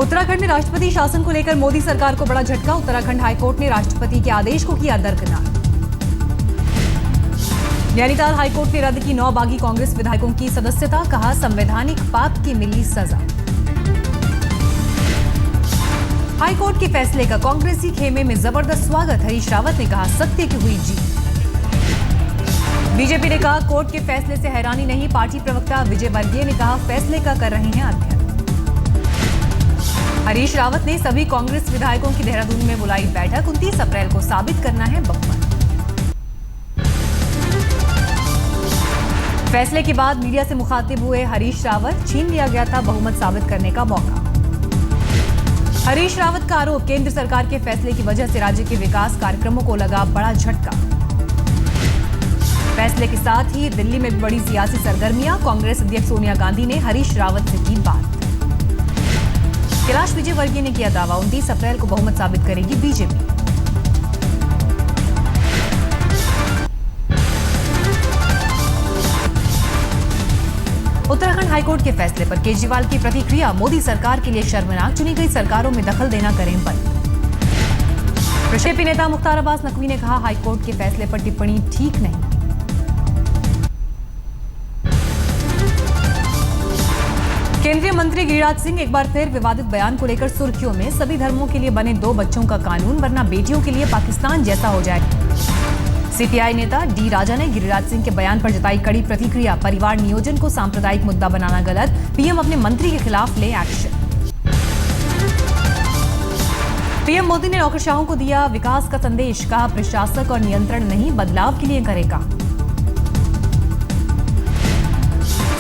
उत्तराखंड में राष्ट्रपति शासन को लेकर मोदी सरकार को बड़ा झटका। उत्तराखंड हाईकोर्ट ने राष्ट्रपति के आदेश को किया दरकिनार। नैनीताल हाईकोर्ट ने रद्द की 9 बागी कांग्रेस विधायकों की सदस्यता। कहा संवैधानिक पाप की मिली सजा। हाईकोर्ट के फैसले का कांग्रेसी खेमे में जबरदस्त स्वागत। हरीश रावत ने कहा सत्य की हुई जीत। बीजेपी ने कहा कोर्ट के फैसले से हैरानी नहीं। पार्टी प्रवक्ता विजय वर्गीय ने कहा फैसले का कर रहे हैं अध्ययन। हरीश रावत ने सभी कांग्रेस विधायकों की देहरादून में बुलाई बैठक। 29 अप्रैल को साबित करना है बहुमत। फैसले के बाद मीडिया से मुखातिब हुए हरीश रावत। छीन लिया गया था बहुमत साबित करने का मौका। हरीश रावत का आरोप केंद्र सरकार के फैसले की वजह से राज्य के विकास कार्यक्रमों को लगा बड़ा झटका। फैसले के साथ ही दिल्ली में बड़ी सियासी सरगर्मियां। कांग्रेस अध्यक्ष सोनिया गांधी ने हरीश रावत से की बात। कैलाश विजयवर्गीय ने किया दावा 29 अप्रैल को बहुमत साबित करेगी बीजेपी। उत्तराखंड हाईकोर्ट के फैसले पर केजरीवाल की प्रतिक्रिया। मोदी सरकार के लिए शर्मनाक। चुनी गई सरकारों में दखल देना करें बंद। बीजेपी नेता मुख्तार अब्बास नकवी ने कहा हाईकोर्ट के फैसले पर टिप्पणी ठीक नहीं। केंद्रीय मंत्री गिरिराज सिंह एक बार फिर विवादित बयान को लेकर सुर्खियों में। सभी धर्मों के लिए बने 2 बच्चों का कानून, वरना बेटियों के लिए पाकिस्तान जैसा हो जाएगा। सीपीआई नेता डी राजा ने गिरिराज सिंह के बयान पर जताई कड़ी प्रतिक्रिया। परिवार नियोजन को सांप्रदायिक मुद्दा बनाना गलत। पीएम अपने मंत्री के खिलाफ ले एक्शन। पीएम मोदी ने नौकरशाहों को दिया विकास का संदेश। कहा प्रशासक और नियंत्रण नहीं, बदलाव के लिए करेगा।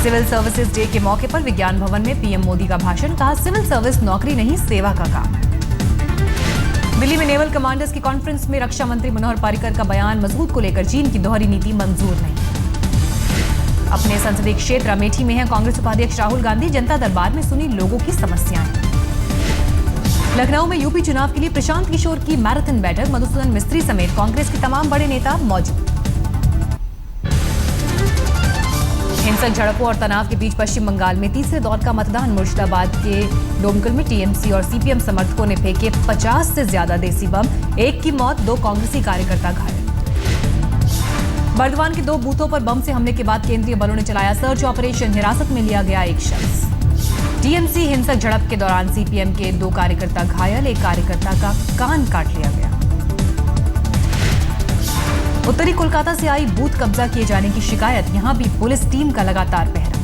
सिविल सर्विसेज डे के मौके पर विज्ञान भवन में पीएम मोदी का भाषण। कहा सिविल सर्विस नौकरी नहीं, सेवा का काम। दिल्ली में नेवल कमांडर्स की कॉन्फ्रेंस में रक्षा मंत्री मनोहर पर्रिकर का बयान। मजबूत को लेकर चीन की दोहरी नीति मंजूर नहीं। अपने संसदीय क्षेत्र अमेठी में है कांग्रेस उपाध्यक्ष राहुल गांधी। जनता दरबार में सुनी लोगों की समस्याएं। लखनऊ में यूपी चुनाव के लिए प्रशांत किशोर की मैराथन बैठक। मधुसूदन मिस्त्री समेत कांग्रेस के तमाम बड़े नेता मौजूद। हिंसक झड़पों और तनाव के बीच पश्चिम बंगाल में तीसरे दौर का मतदान। मुर्शिदाबाद के डोमकल में टीएमसी और सीपीएम समर्थकों ने फेंके 50 से ज्यादा देसी बम। 1 की मौत, 2 कांग्रेसी कार्यकर्ता घायल। बर्दवान के 2 बूथों पर बम से हमले के बाद केंद्रीय बलों ने चलाया सर्च ऑपरेशन। हिरासत में लिया गया एक शख्स। टीएमसी हिंसक झड़प के दौरान सीपीएम के 2 कार्यकर्ता घायल। एक कार्यकर्ता का कान काट लिया गया। उत्तरी कोलकाता से आई बूथ कब्जा किए जाने की शिकायत। यहां भी पुलिस टीम का लगातार पहरा।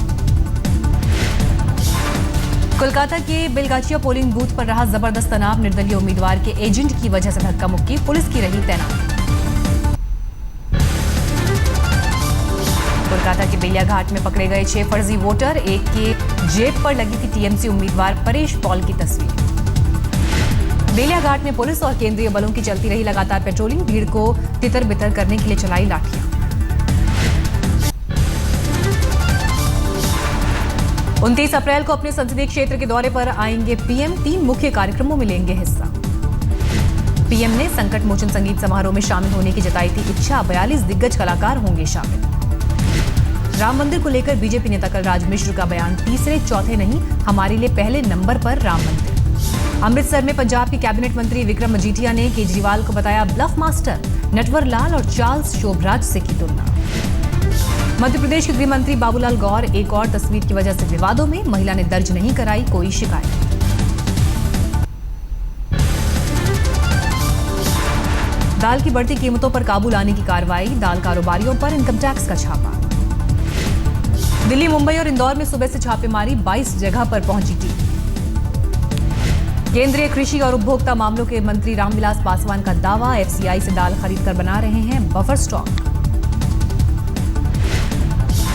कोलकाता के बेलगाचिया पोलिंग बूथ पर रहा जबरदस्त तनाव। निर्दलीय उम्मीदवार के एजेंट की वजह से धक्का मुक्की। पुलिस की रही तैनात। कोलकाता के बेलियाघाट में पकड़े गए 6 फर्जी वोटर। एक के जेब पर लगी थी टीएमसी उम्मीदवार परेश पॉल की तस्वीर। बेलियाघाट में पुलिस और केंद्रीय बलों की चलती रही लगातार पेट्रोलिंग। भीड़ को तितर बितर करने के लिए चलाई लाठियां। 29 अप्रैल को अपने संसदीय क्षेत्र के दौरे पर आएंगे पीएम। 3 मुख्य कार्यक्रमों में लेंगे हिस्सा। पीएम ने संकट मोचन संगीत समारोह में शामिल होने की जताई थी इच्छा। 42 दिग्गज कलाकार होंगे शामिल। राम मंदिर को लेकर बीजेपी नेता कलराज मिश्र का बयान। तीसरे चौथे नहीं, हमारे लिए पहले नंबर पर राम मंदिर। अमृतसर में पंजाब के कैबिनेट मंत्री विक्रम मजीठिया ने केजरीवाल को बताया ब्लफ मास्टर। नटवर लाल और चार्ल्स शोभराज से की तुलना। मध्य प्रदेश के गृह मंत्री बाबूलाल गौर एक और तस्वीर की वजह से विवादों में। महिला ने दर्ज नहीं कराई कोई शिकायत। दाल की बढ़ती कीमतों पर काबू लाने की कार्रवाई। दाल कारोबारियों पर इनकम टैक्स का छापा। दिल्ली, मुंबई और इंदौर में सुबह से छापेमारी। 22 जगह पर पहुंची टीम। केंद्रीय कृषि और उपभोक्ता मामलों के मंत्री रामविलास पासवान का दावा। एफसीआई से दाल खरीदकर बना रहे हैं बफर स्टॉक।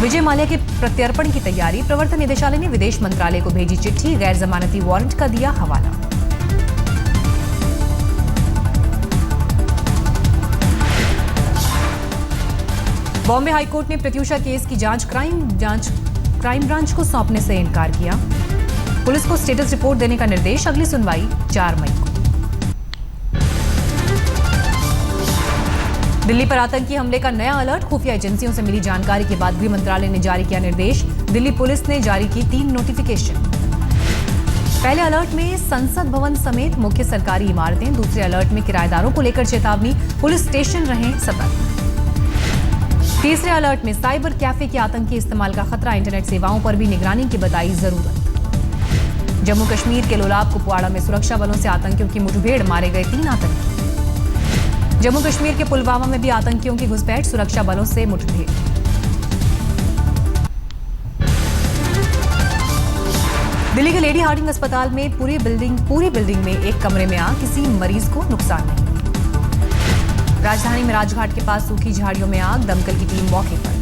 विजय माल्या के प्रत्यर्पण की तैयारी। प्रवर्तन निदेशालय ने विदेश मंत्रालय को भेजी चिट्ठी। गैर जमानती वारंट का दिया हवाला। बॉम्बे हाईकोर्ट ने प्रत्यूषा केस की जांच क्राइम ब्रांच को सौंपने से इनकार किया। पुलिस को स्टेटस रिपोर्ट देने का निर्देश। अगली सुनवाई 4 मई को। दिल्ली पर आतंकी हमले का नया अलर्ट। खुफिया एजेंसियों से मिली जानकारी के बाद गृह मंत्रालय ने जारी किया निर्देश। दिल्ली पुलिस ने जारी की 3 नोटिफिकेशन। पहले अलर्ट में संसद भवन समेत मुख्य सरकारी इमारतें, दूसरे अलर्ट में किराएदारों को लेकर चेतावनी, पुलिस स्टेशन रहें सतर्क। तीसरे अलर्ट में साइबर कैफे के आतंकी इस्तेमाल का खतरा, इंटरनेट सेवाओं पर भी निगरानी की बताई जरूरत। जम्मू कश्मीर के लोलाब कुपवाड़ा में सुरक्षा बलों से आतंकियों की मुठभेड़, मारे गए 3 आतंकी। जम्मू कश्मीर के पुलवामा में भी आतंकियों की घुसपैठ, सुरक्षा बलों से मुठभेड़। दिल्ली के लेडी हार्डिंग अस्पताल में पूरी बिल्डिंग में एक कमरे में आग, किसी मरीज को नुकसान नहीं। राजधानी में राजघाट के पास सूखी झाड़ियों में आग, दमकल की टीम मौके पर।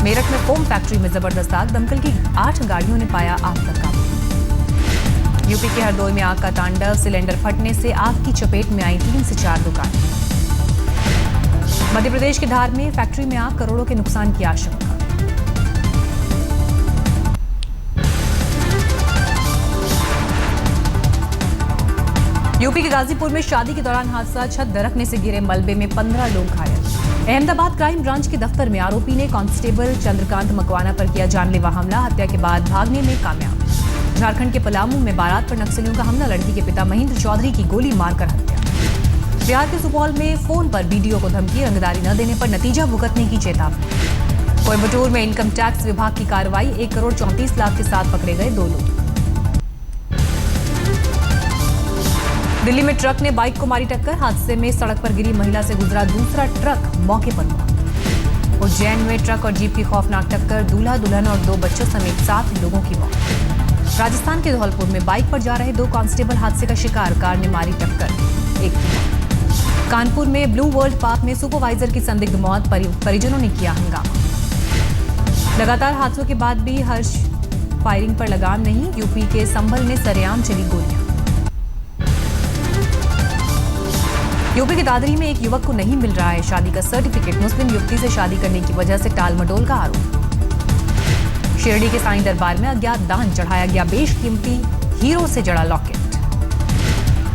मेरठ में फोम फैक्ट्री में जबरदस्त आग, दमकल की 8 गाड़ियों ने पाया आग पर काबू। यूपी के हरदोई में आग का तांडव, सिलेंडर फटने से आग की चपेट में आई 3 से 4 दुकानें। मध्य प्रदेश के धार में फैक्ट्री में आग, करोड़ों के नुकसान की आशंका। यूपी के गाजीपुर में शादी के दौरान हादसा, छत दरकने से गिरे मलबे में 15 लोग घायल। अहमदाबाद क्राइम ब्रांच के दफ्तर में आरोपी ने कांस्टेबल चंद्रकांत मकवाना पर किया जानलेवा हमला, हत्या के बाद भागने में कामयाब। झारखंड के पलामू में बारात पर नक्सलियों का हमला, लड़की के पिता महेंद्र चौधरी की गोली मारकर हत्या। बिहार के सुपौल में फोन पर वीडियो को धमकी, रंगदारी न देने पर नतीजा भुगतने की चेतावनी। कोयम्बटूर में इनकम टैक्स विभाग की कार्रवाई, 1 करोड़ 34 लाख के साथ पकड़े गए 2 लोग। दिल्ली में ट्रक ने बाइक को मारी टक्कर, हादसे में सड़क पर गिरी महिला से गुजरा दूसरा ट्रक, मौके पर मौत। उज्जैन में ट्रक और जीप की खौफनाक टक्कर, दूल्हा दुल्हन और 2 बच्चों समेत 7 लोगों की मौत। राजस्थान के धौलपुर में बाइक पर जा रहे 2 कांस्टेबल हादसे का शिकार, कार ने मारी टक्कर, 1 की मौत। कानपुर में ब्लू वर्ल्ड पार्क में सुपरवाइजर की संदिग्ध मौत, परिजनों ने किया हंगामा। लगातार हादसों के बाद भी हर्ष फायरिंग पर लगाम नहीं, यूपी के संभल में सरेआम चली गोलियां। यूपी के दादरी में एक युवक को नहीं मिल रहा है शादी का सर्टिफिकेट, मुस्लिम युवती से शादी करने की वजह से टालमटोल का आरोप। शिरडी के साईं दरबार में अज्ञात दान, चढ़ाया गया बेशकीमती हीरो से जड़ा लॉकेट।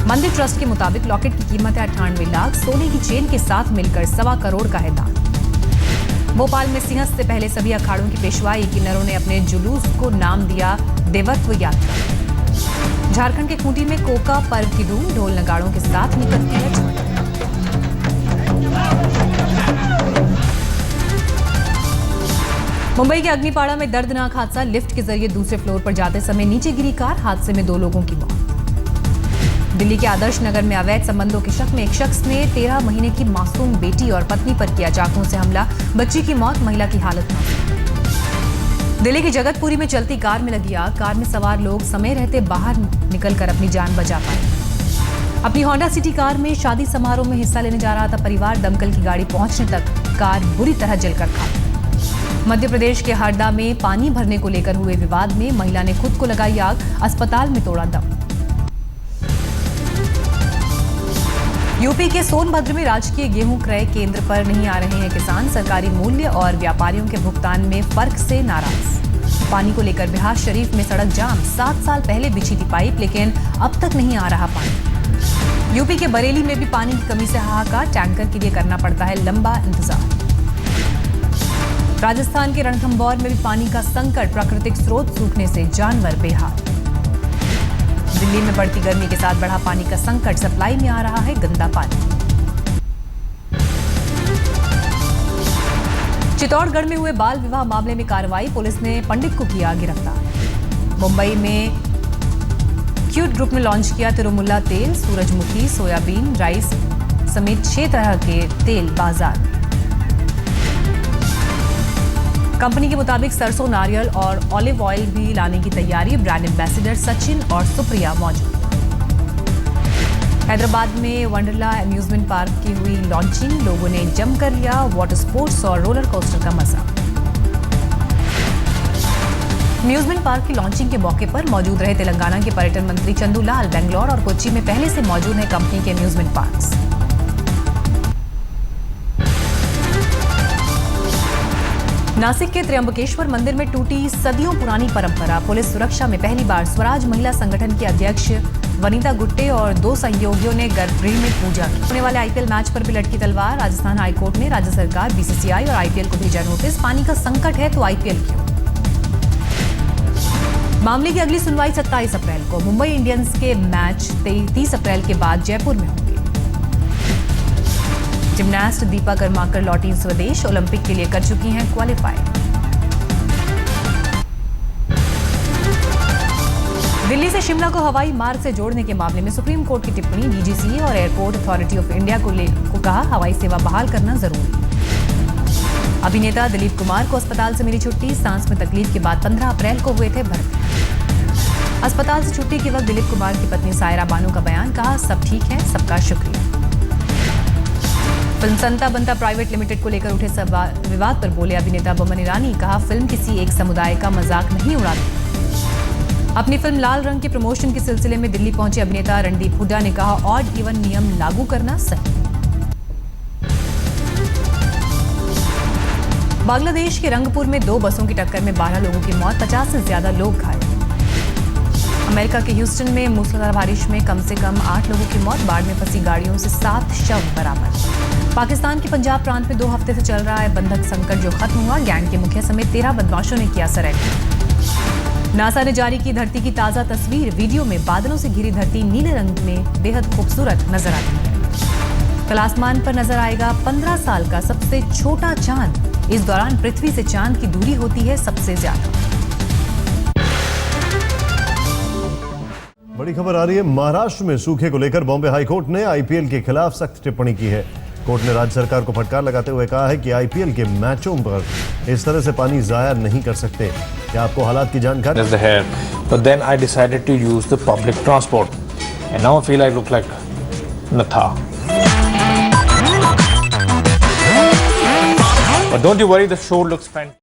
मंदिर ट्रस्ट के मुताबिक लॉकेट की कीमत है 98 लाख, सोने की चेन के साथ मिलकर 1.25 करोड़ का है दान। भोपाल में सिंहस्थ से पहले सभी अखाड़ों की पेशवाई, किन्नरों ने अपने जुलूस को नाम दिया देवत्व यात्रा। झारखंड के खूंटी में कोका पर्व की धूम, ढोल नगाड़ों के साथ निकलती है झांकी। मुंबई के अग्निपाड़ा में दर्दनाक हादसा, लिफ्ट के जरिए दूसरे फ्लोर पर जाते समय नीचे गिरी कार, हादसे में 2 लोगों की मौत। दिल्ली के आदर्श नगर में अवैध संबंधों के शक में एक शख्स ने 13 महीने की मासूम बेटी और पत्नी पर किया चाकुओं से हमला, बच्ची की मौत, महिला की हालत नाजुक। दिल्ली की जगतपुरी में चलती कार में लगी आग, कार में सवार लोग समय रहते बाहर निकलकर अपनी जान बचा पाए। अपनी होंडा सिटी कार में शादी समारोह में हिस्सा लेने जा रहा था परिवार, दमकल की गाड़ी पहुंचने तक कार बुरी तरह जलकर खाक। मध्य प्रदेश के हरदा में पानी भरने को लेकर हुए विवाद में महिला ने खुद को लगाई आग, अस्पताल में तोड़ा दम। यूपी के सोनभद्र में राजकीय गेहूं क्रय केंद्र पर नहीं आ रहे हैं किसान, सरकारी मूल्य और व्यापारियों के भुगतान में फर्क से नाराज। पानी को लेकर बिहार शरीफ में सड़क जाम, 7 साल पहले बिछी थी पाइप, लेकिन अब तक नहीं आ रहा पानी। यूपी के बरेली में भी पानी की कमी से हाहाकार, टैंकर के लिए करना पड़ता है लंबा इंतजार। राजस्थान के रणथंभौर में भी पानी का संकट, प्राकृतिक स्रोत सूखने से जानवर बेहाल। दिल्ली में बढ़ती गर्मी के साथ बढ़ा पानी का संकट, सप्लाई में आ रहा है गंदा पानी। चित्तौड़गढ़ में हुए बाल विवाह मामले में कार्रवाई, पुलिस ने पंडित को किया गिरफ्तार। मुंबई में क्यूट ग्रुप ने लॉन्च किया तिरुमुल्ला तेल, सूरजमुखी, सोयाबीन, राइस समेत 6 तरह के तेल बाजार में। कंपनी के मुताबिक सरसों, नारियल और ऑलिव ऑयल भी लाने की तैयारी, ब्रांड एम्बेसडर सचिन और सुप्रिया मौजूद। हैदराबाद में वंडरला अम्यूजमेंट पार्क की हुई लॉन्चिंग, लोगों ने जमकर लिया वाटर स्पोर्ट्स और रोलर कोस्टर का मजा। अम्यूजमेंट पार्क की लॉन्चिंग के मौके पर मौजूद रहे तेलंगाना के पर्यटन मंत्री चंदूलाल, बेंगलोर और कोच्चि में पहले से मौजूद है कंपनी के अम्यूजमेंट पार्क्स। नासिक के त्र्यंबकेश्वर मंदिर में टूटी सदियों पुरानी परंपरा, पुलिस सुरक्षा में पहली बार स्वराज महिला संगठन की अध्यक्ष वनीता गुट्टे और 2 सहयोगियों ने गर्भगृह में पूजा की। होने वाले आईपीएल मैच पर भी लटकी तलवार, राजस्थान हाईकोर्ट ने राज्य सरकार, बीसीसीआई और आईपीएल को भेजा नोटिस, पानी का संकट है तो आईपीएल क्यों। मामले की अगली सुनवाई 27 अप्रैल को। मुंबई इंडियंस के मैच 30 अप्रैल के बाद जयपुर में होंगे। जिमनास्ट दीपा कर्माकर लौटी स्वदेश, ओलंपिक के लिए कर चुकी हैं क्वालिफाई। दिल्ली से शिमला को हवाई मार्ग से जोड़ने के मामले में सुप्रीम कोर्ट की टिप्पणी। डीजीसीए और एयरपोर्ट अथॉरिटी ऑफ इंडिया को कहा हवाई सेवा बहाल करना जरूरी। अभिनेता दिलीप कुमार को अस्पताल से मिली छुट्टी। सांस में तकलीफ के बाद 15 अप्रैल को हुए थे भर्ती। अस्पताल से छुट्टी के वक्त दिलीप कुमार की पत्नी सायरा बानो का बयान, कहा सब ठीक है, सबका शुक्रिया। फिल्म संता बंता प्राइवेट लिमिटेड को लेकर उठे विवाद पर बोले अभिनेता बोमन ईरानी, कहा फिल्म किसी एक समुदाय का मजाक नहीं उड़ाती। अपनी फिल्म लाल रंग के प्रमोशन के सिलसिले में दिल्ली पहुंचे अभिनेता रणदीप हुड्डा ने कहा ऑड इवन नियम लागू करना सही। बांग्लादेश के रंगपुर में 2 बसों की टक्कर में 12 लोगों की मौत, 50 से ज्यादा लोग घायल। अमेरिका के ह्यूस्टन में मूसलाधार बारिश में कम से कम 8 लोगों की मौत, बाढ़ में फंसी गाड़ियों से 7 शव बरामद। पाकिस्तान के पंजाब प्रांत में 2 हफ्ते से चल रहा है बंधक संकट जो खत्म हुआ। गैंग के मुखिया समेत 13 बदमाशों ने किया सरेंडर। नासा ने जारी की धरती की ताजा तस्वीर। वीडियो में बादलों से घिरी धरती नीले रंग में बेहद खूबसूरत नजर आती है। कल आसमान पर नजर आएगा 15 साल का सबसे छोटा चांद। इस दौरान पृथ्वी से चांद की दूरी होती है सबसे ज्यादा। बड़ी खबर आ रही है महाराष्ट्र में सूखे को लेकर बॉम्बे हाईकोर्ट ने आईपीएल के खिलाफ सख्त टिप्पणी की है। कोर्ट ने राज्य सरकार को फटकार लगाते हुए कहा है कि आईपीएल के मैचों पर इस तरह से पानी जाया नहीं कर सकते। क्या आपको हालात की जानकारी? But then I decided to use the public transport, and now I feel I look like Natha. But don't you worry, the show looks fantastic.